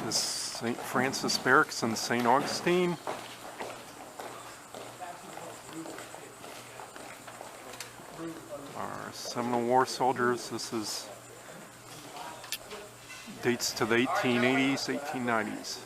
is St. Francis Barracks in St. Augustine. Our Seminole War soldiers, this is dates to the 1880s, 1890s.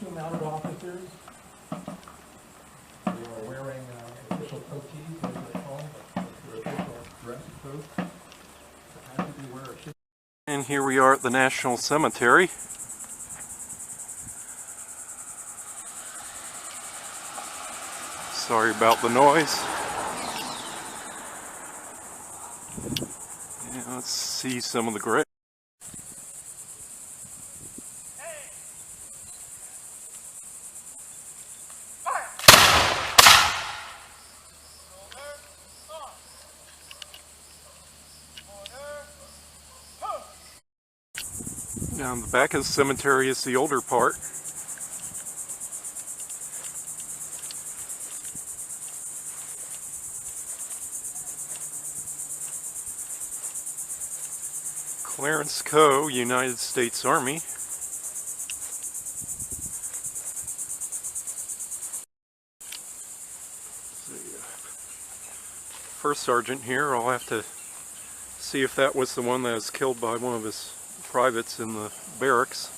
Two mounted officers. They are wearing official coatees, as they're called, their official dress coat. And here we are at the National Cemetery. Sorry about the noise. Yeah, let's see some of the graves. Now in the back of the cemetery is the older part. Clarence Coe, United States Army. First sergeant here, I'll have to see if that was the one that was killed by one of his privates in the barracks.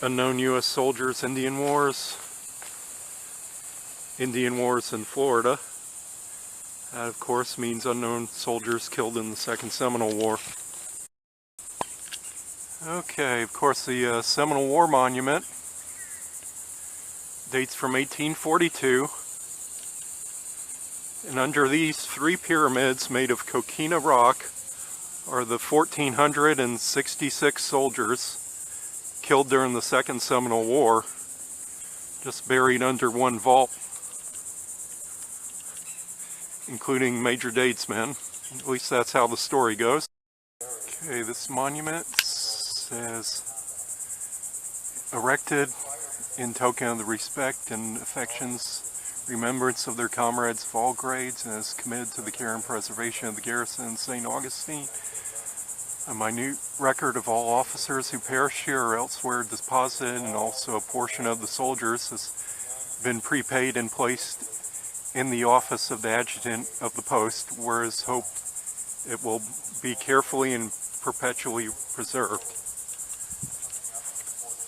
Unknown U.S. soldiers, Indian Wars in Florida. That of course means unknown soldiers killed in the Second Seminole War. Okay, of course the Seminole War Monument dates from 1842. And under these three pyramids made of coquina rock are the 1,466 soldiers killed during the Second Seminole War, just buried under one vault, including Major Dade's men. At least that's how the story goes. Okay, this monument says, erected in token of the respect and affections, remembrance of their comrades of all grades, and is committed to the care and preservation of the garrison in St. Augustine. A minute record of all officers who perished here or elsewhere deposited, and also a portion of the soldiers has been prepaid and placed in the office of the adjutant of the post, where it is hoped it will be carefully and perpetually preserved.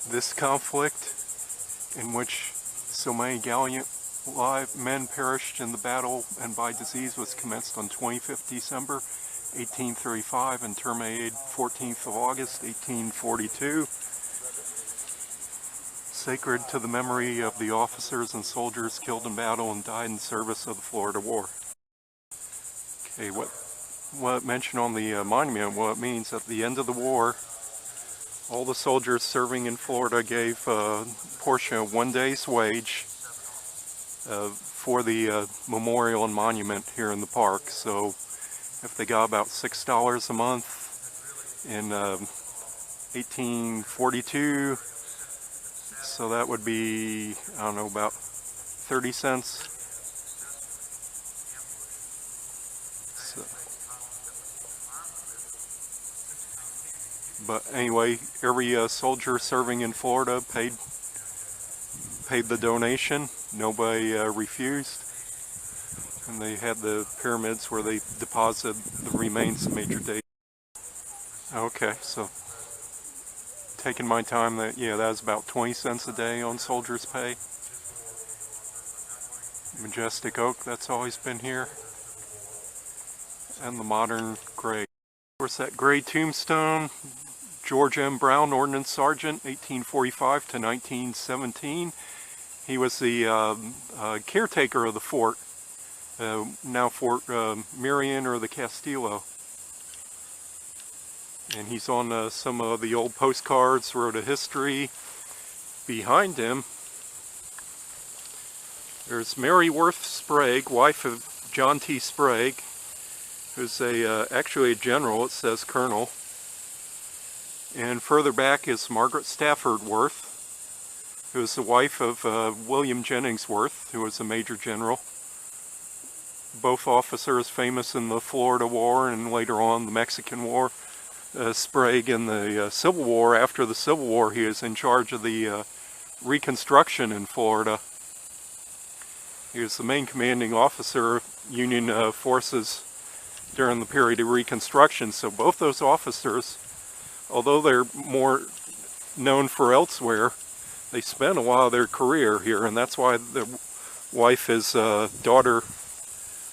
This conflict, in which so many gallant men perished in the battle and by disease, was commenced on 25th December 1835 and terminated 14th of August 1842. Sacred to the memory of the officers and soldiers killed in battle and died in service of the Florida War. Okay, what mentioned on the monument, what it means at the end of the war, all the soldiers serving in Florida gave a portion of 1 day's wage for the memorial and monument here in the park. So if they got about $6 a month in 1842, so that would be, I don't know, about 30 cents. So, but anyway, every soldier serving in Florida paid the donation. Nobody refused. And they had the pyramids where they deposited the remains of Major Dade. Okay, so taking my time, that was about 20 cents a day on soldiers' pay. Majestic oak, that's always been here. And the modern gray. Of course, that gray tombstone, George M. Brown, Ordnance Sergeant, 1845 to 1917. He was the caretaker of the fort, now Fort Marion or the Castillo. And he's on some of the old postcards, wrote a history. Behind him There's Mary Worth Sprague, wife of John T. Sprague, who's actually a general. It says colonel. And further back is Margaret Stafford Worth, who was the wife of William Jennings Worth, who was a major general. Both officers famous in the Florida War and later on the Mexican War. Sprague in the Civil War. After the Civil War, he was in charge of the Reconstruction in Florida. He was the main commanding officer of Union forces during the period of Reconstruction. So both those officers, although they're more known for elsewhere, they spent a while of their career here, and that's why the wife and daughter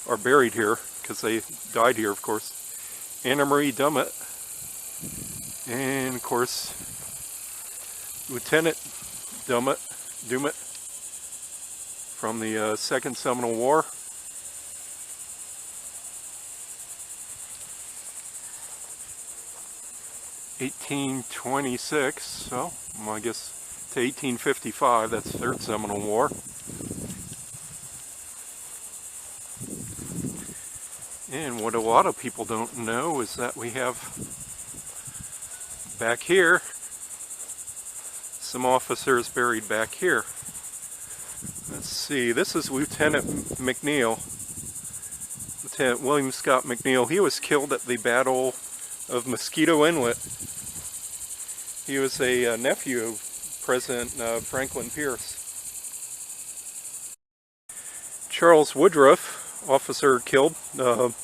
are buried here, because they died here, of course. Anna Marie Dummett, and of course Lieutenant Dummett from the Second Seminole War. (1826), so I guess to 1855, that's the Third Seminole War. And what a lot of people don't know is that we have back here some officers buried back here. Let's see, this is Lieutenant McNeil, Lieutenant William Scott McNeil. He was killed at the Battle of Mosquito Inlet. He was a nephew of President Franklin Pierce. Charles Woodruff, officer killed died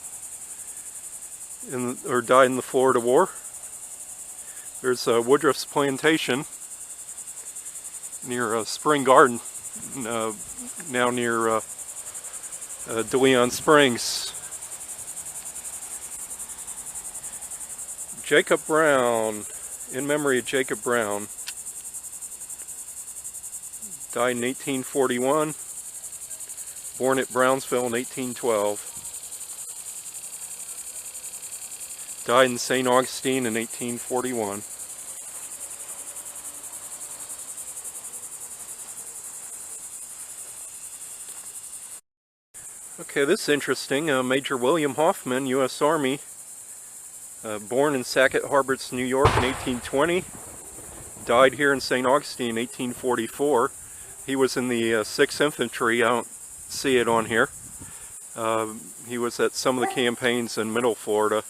in the Florida War. There's Woodruff's plantation near Spring Garden, now near DeLeon Springs. Jacob Brown, in memory of Jacob Brown, died in 1841, born at Brownsville in 1812. Died in St. Augustine in 1841. Okay, this is interesting. Major William Hoffman, U.S. Army, born in Sackett Harbors, New York in 1820. Died here in St. Augustine in 1844. He was in the 6th Infantry. I don't see it on here. He was at some of the campaigns in Middle Florida.